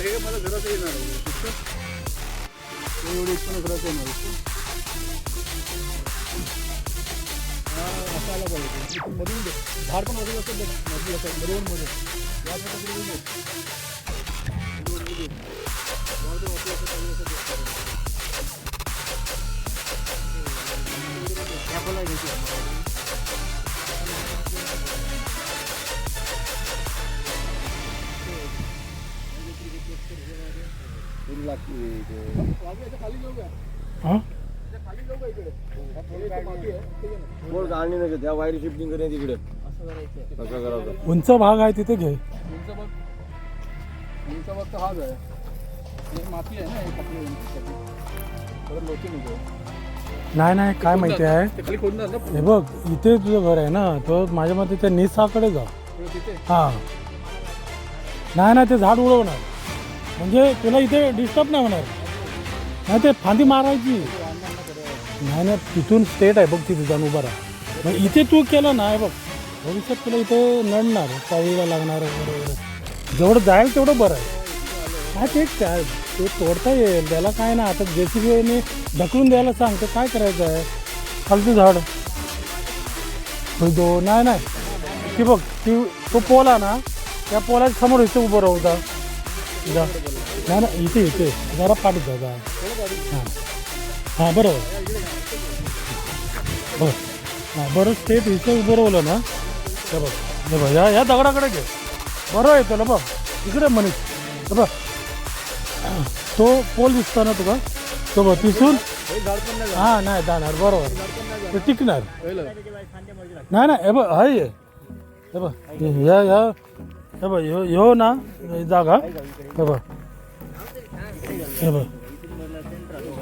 हे मला घरात येणार एवढी इच्छा घरात येणार असं आला पाहिजे मधून झाड पण वाजत असतं मधून असं बरोबर मध्ये या खाली जाऊ गाणी नाही त्या वायर शिफ्टिंग करणे तिकडे असं करावं. उंच भाग आहे तिथे घे. उंच भाग तर हाच आहे माती आहे ना नाही काय माहिती आहे हे बघ इथे तुझं घर आहे ना तो माझ्या मते त्या निसाकडे जा. हा नाही ते झाड उडवणार म्हणजे तुला इथे डिस्टर्ब नाही होणार. नाही ते फांदी मारायची नाही तिथून स्टेट आहे बघ तिथे जाऊन उभा राहा. मग इथे तू केलं ना बघ भविष्यात तुला इथे नडणार चाळीला लागणार वगैरे जेवढं जाईल तेवढं बरं आहे. काय ते काय ते तोडता येईल त्याला काय ना आता JCBने ढकलून द्यायला सांग तर काय करायचं आहे. खालचं झाड दो नाही ती बघ ती तो पोल आहे ना त्या पोलाच्या समोर इथे उभं राहू नाही ना इथे जरा पाठीत जा हां बरोबर बरं स्टेट इथे उभं राहिलं ना हे बघ या दगडाकडे घे बरोबर येतो ना बघ इकडे मनीष बघ तो पोल दिसतो ना तुला तो बघ तिथून हां नाही जाणार बरोबर ते टिकणार नाही हे बघ हाय हे बघ हे बघ ह्यो ना जागा हे बघ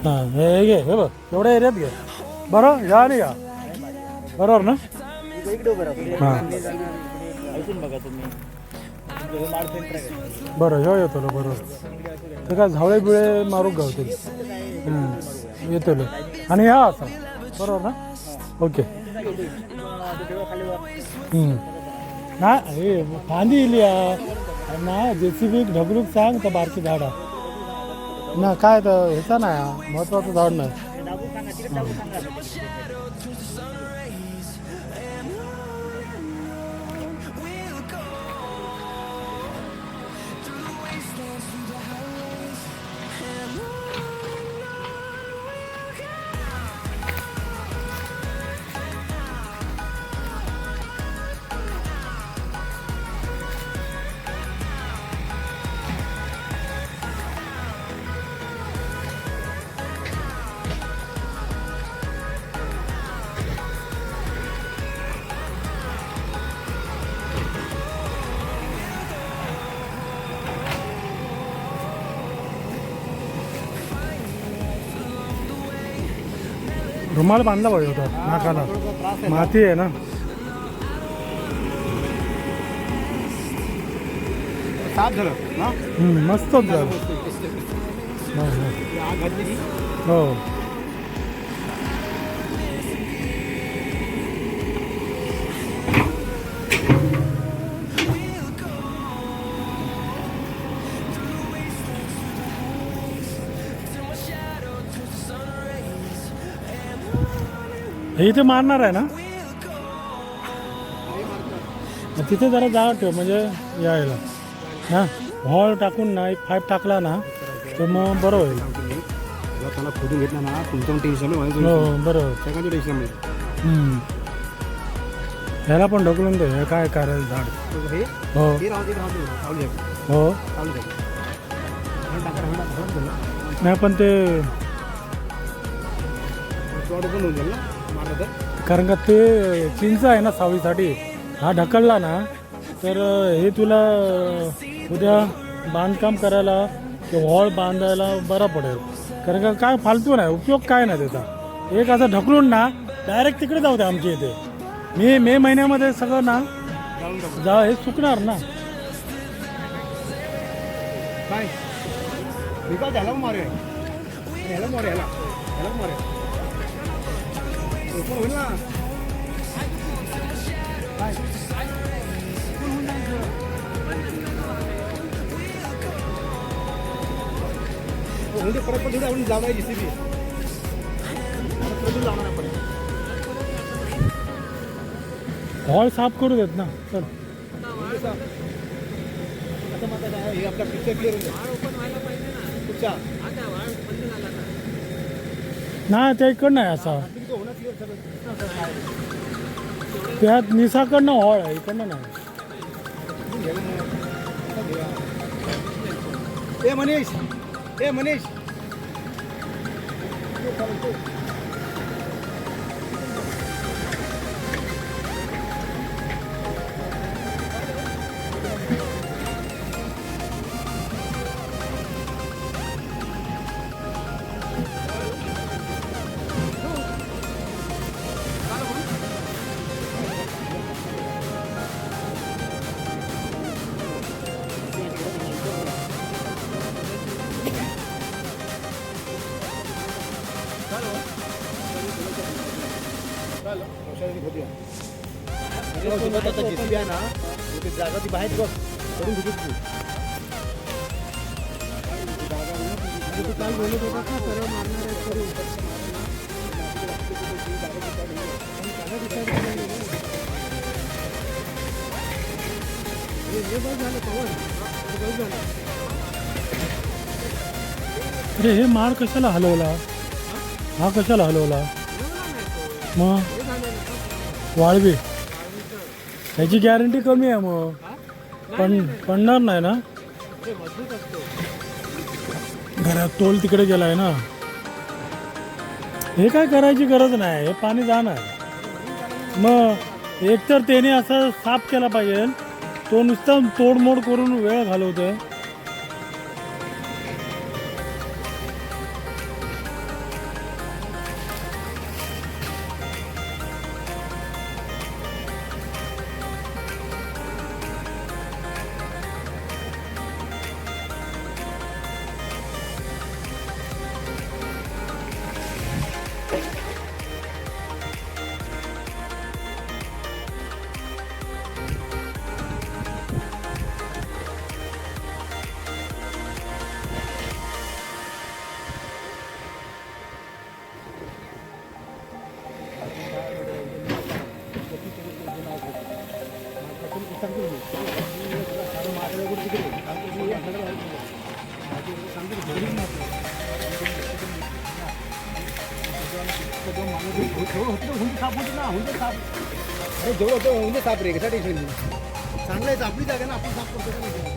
हां हे घे हे बघ एवढ्या एरियात घे बरोबर या नाही का बरोबर ना हां बरं ह्यो येतो बरोबर ते काय झावळे बिळे मारूक गावते येतो आणि या असा बरोबर ना ओके नाही फांदी इली ना JCB ढकलूक सांग तर बारकी झाडा ना काय तर ह्याचा नाही महत्वाचं झाड नाही. रुमाल बांधला पाहिजे होता नाकाला माती आहे ना मस्तच झालं हो हे इथे मारणार आहे ना तिथे जरा जागा ठेव म्हणजे यायला हां हॉल टाकून ना एक पाईप टाकला ना तर मग बरं होईल. त्याला खोदून घेतला ना तुमचं टेन्शन हो बरोबर टेन्शन ह्याला पण ढकलून दे हे काय करायचं झाड हो हो नाही पण ते कारण का ते चिंच आहे ना सावलीसाठी हा ढकलला ना तर हे तुला उद्या बांधकाम करायला किंवा हॉल बांधायला बरा पडेल. कारण का काय फालतू नाही उपयोग काय नाही त्याचा. एक असं ढकलून ना डायरेक्ट तिकडे जाऊ दे आमच्या इथे मे महिन्यामध्ये सगळं ना हे सुकणार ना. काय ह्याला मारे ह्याला मारे ह्याला मारे होईल ना म्हणजे परत पण थोडी आपण लावणार JCB लावणार आपण हॉल साफ करू देत ना चल. हे आपला पिक्चर क्लिअर कुठचा नाही त्या इकडं नाही असा होणार क्लिअर सगळं त्यात निसाकडनं हॉल आहे इकडनं नाही. ए मनीष JCB आहे ना ते जागा ती बाहेर बघ करून घेतो तू काय बोलत होता का सरळ मारणार आहे करू अरे हे माळ कशाला हलवला हा कशाला हलवला मग वाळवी ह्याची गॅरंटी कमी आहे मग पडणार नाही ना घरात तोल तिकडे गेलाय ना हे काय करायची गरज नाही हे पाणी जाणार मग एकतर त्याने असं साफ केला पाहिजे तो नुसता तोडमोड करून वेळ घालवतोय. जेवढं होतं म्हणजे साफ रे कसा टेन्शन नाही चांगलं आहे आपली जागा ना आपण साफ करतो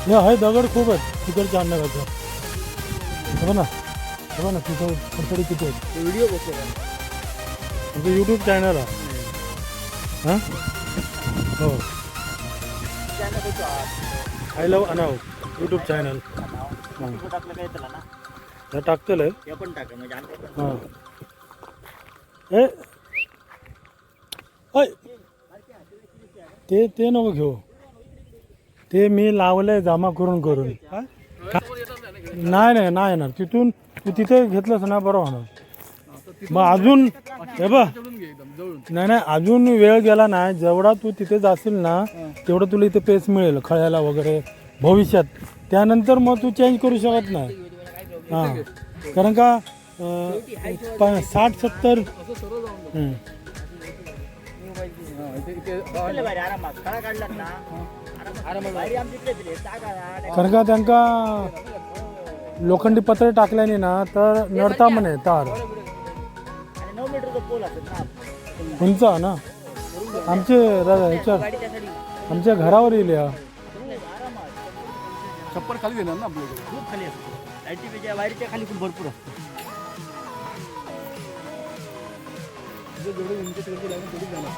हे दगड खूप आहेत तिकडच्या अंधाराचं बघा ना तिथं खडखडी किती आहेत. व्हिडिओ बघतो तुमचं यूट्यूब चॅनल आहे हां हो आय लव्ह अनाव यूट्यूब चॅनल हां टाकतेलं हां ते नको घेऊ ते मी लावलंय जमा करून नाही येणार तिथून तू तिथे घेतलंस ना बरं होणार मग अजून हे बघ नाही अजून वेळ गेला नाही जेवढा तू तिथे जाशील ना तेवढं तुला इथे पेस मिळेल खळ्याला वगैरे भविष्यात त्यानंतर मग तू चेंज करू शकत नाही हां कारण का 60-70 कारण का त्यांका लोखंडी पत्रे टाकल्याने ना तर नडता म्हणे तार उंच ना आमचे ह्याच्यात आमच्या घरावर येईल या. छप्पर खाली देणार ना आपल्याकडे. खूप खाली असतो लाईटीच्या वायरीच्या खाली खूप भरपूर असतो. जेवढे उंची तिकडची लागेल तेवढीच जाणार.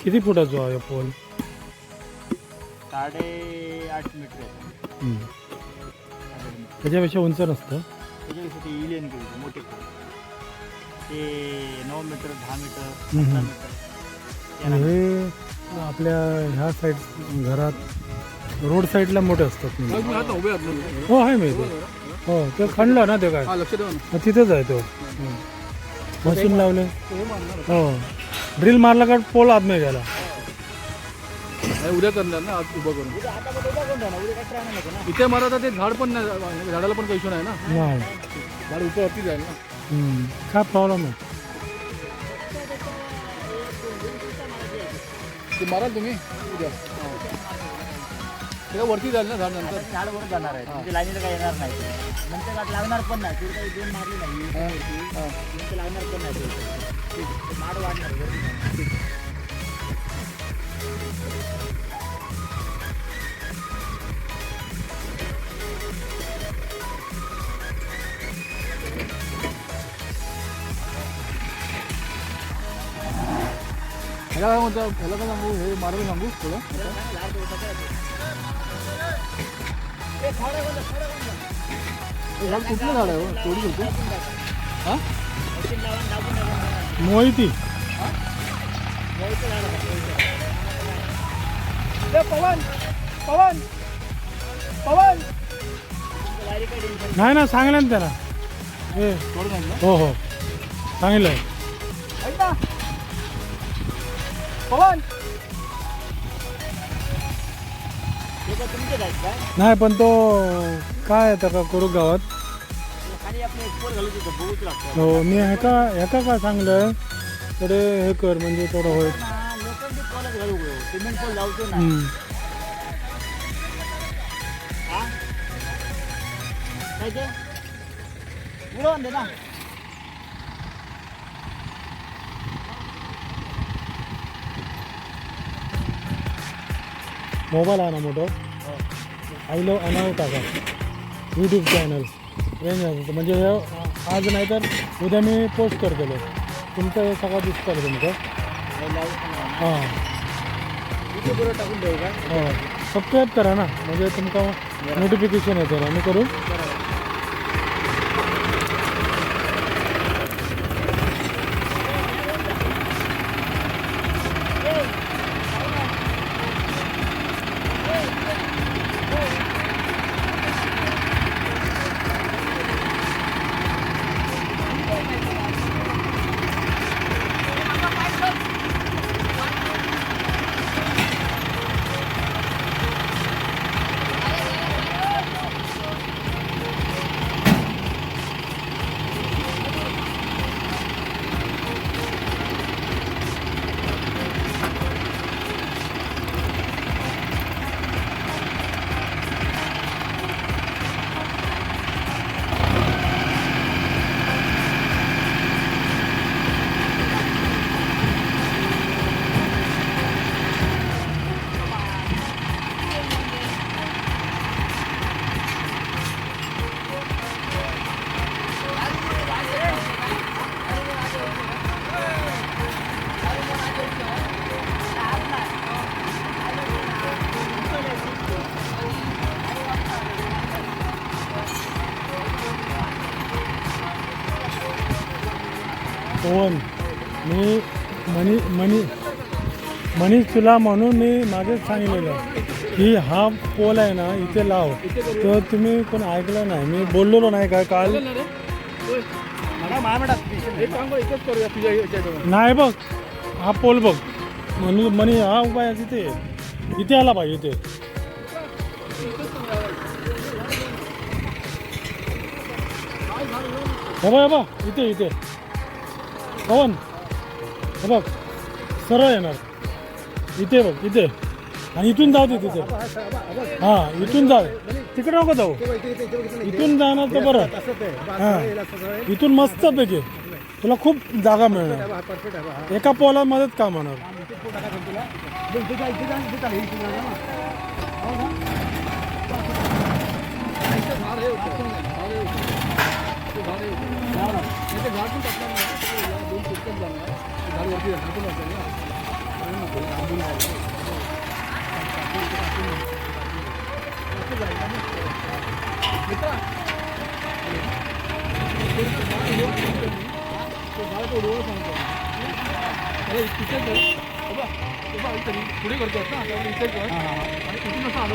किती फुटाचा आहे पोल? 8.5 मीटर आहे. त्याच्यापेक्षा उंच नसतं. त्याच्यापेक्षा ते इलियन केली मोठे पोल. ते 9 मीटर 10 मीटर 15 मीटर. आणि हे आपल्या ह्या साईड घरात रोड साईडला मोठे असतात. उभे आहात ना. हो आहे माहिती. हो ते खणलं ना ते काय. हा लक्ष ठेवा ना. तिथेच आहे तो. मशीन लावले. हे मारणार. हो ड्रिल मारला का पोल आत नाही गेला. उद्या करणार ना आज उभं करून. उद्या आता उभा कोण राहणार? उद्या काय ट्राय नको ना. इथे मारा तर ते झाड पण नाही, झाडाला पण काही इशू नाही ना. नाही. झाड उपरवरती जाईल ना. काय प्रॉब्लेम आहे? ते माराल तुम्ही उद्या. ते वरती जाईल ना झाड नंतर. झाड वर जाणार आहे. तुमच्या लाईनीला काय येणार नाही. नंतर गाठ लागणार पण नाही. तुला काही दोन मारली नाही. तुमचं लागणार पण नाही. ते माड वाढणार वरती. ह्याला काय म्हणतो, ह्याला काय सांगू, हे मारायला सांगू थोडं. हे झाड कुठलं झाड आहे हो? तोडून होतो. हां मोहिती. पवन पवन पवन नाही ना सांगितलं ना त्याला. हे तोडून आणलं. हो हो सांगितलं. ऐक ना पवन. तुमचे आहेत काय? नाही पण तो काय आता का करू गावात. खाली आपलं एक्सपोर्ट घालू तिथं बघूच लागतं. हो मी ह्याका काय सांगलं थोडे हे कर म्हणजे थोडं होईल. लोखंडी पोलच घालू गो. सिमेंट पोल लावतो ना. हा काय ते उडवून दे ना. मोबाईल आहे ना मोठं. आय लव अनाव टाका यूट्यूब चॅनल रेंज असतं म्हणजे हे आज नाही तर उद्या मी पोस्ट करतलो. तुमचं हे सगळं दिसतं तुमचं. हां बरोबर टाकून देऊ का? हो सबस्क्राईब करा ना म्हणजे तुमका नोटिफिकेशन येतं आम्ही करू. पवन मी मनीष तुला म्हणून मी मागेच सांगितलेलं की हा पोल आहे ना इथे लाव, तर तुम्ही कोण ऐकलं नाही. मी बोललेलो नाही काय काल. नाही बघ हा पोल बघ मनी हा उभा आहे तिथे, इथे आला पाहिजे इथे. हे बघ इथे इथे पवन, हे बघ सरळ येणार इथे बघ इथे, आणि इथून जाऊ दे तिथे. हां इथून जाऊ, तिकडे नको जाऊ, इथून जाणार तर बरं. हां इथून मस्त पैकी तुला खूप जागा मिळणार, एका पोलामध्येच काम होणार. पुढे करतो ना इथे कर आणि कुठून असं आलं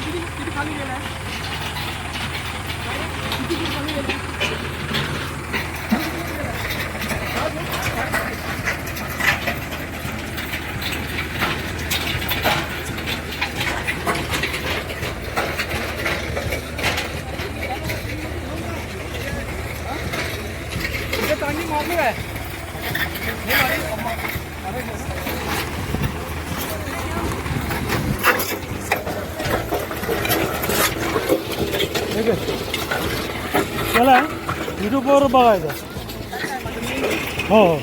किती खाली गेलाय? किती खाली गेलाय? चांगली मारली काय? ठीक आहे चला युट्यूबवर बघायचं हो हो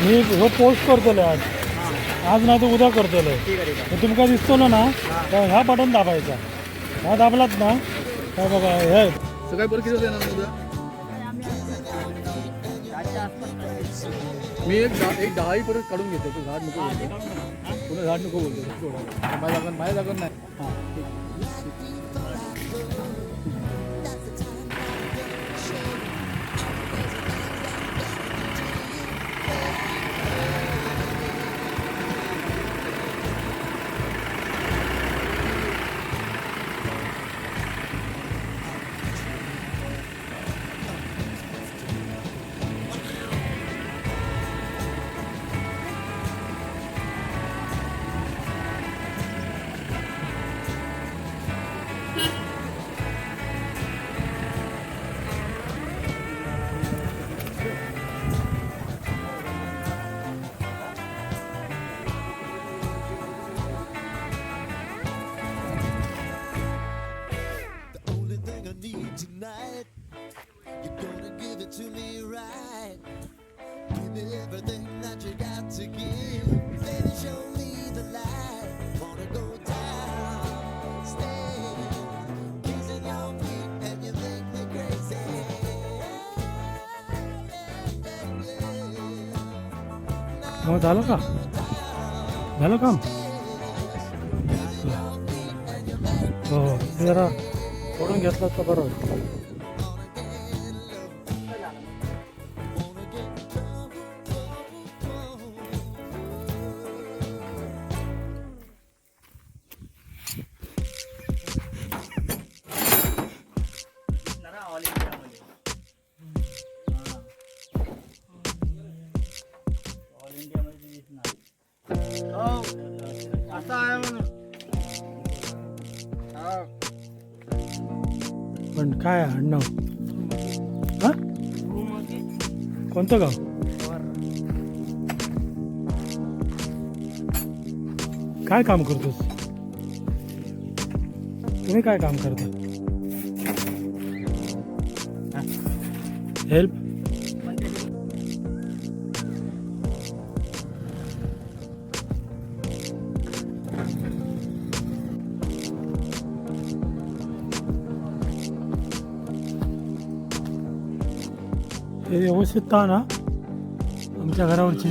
मी हो पोस्ट करतोय आज नाही तर उद्या करतोय तुमका दिसतो ना तर ह्या बटन दाबायचा हा दाबलात ना काय बघा हे सगळ्या बरं किती देणार उद्या? मी एक 10 परत काढून घेतो. तो झाड नको बोलतो, पुन्हा झाड नको बोलतो. माझ्या जागा नाही. हां मग झालं का झालं काम हो ते जरा फोडून घेतलं तर बरं होतं. ऑल इंडियामध्ये ऑल इंडियामध्ये दिसणार असं आहे म्हणून पण काय अण्णा हा कोणतं गाव काय काम करतोस तुम्ही काय काम करता हेल्प हे व्यवस्थित ता ना आमच्या घरावरची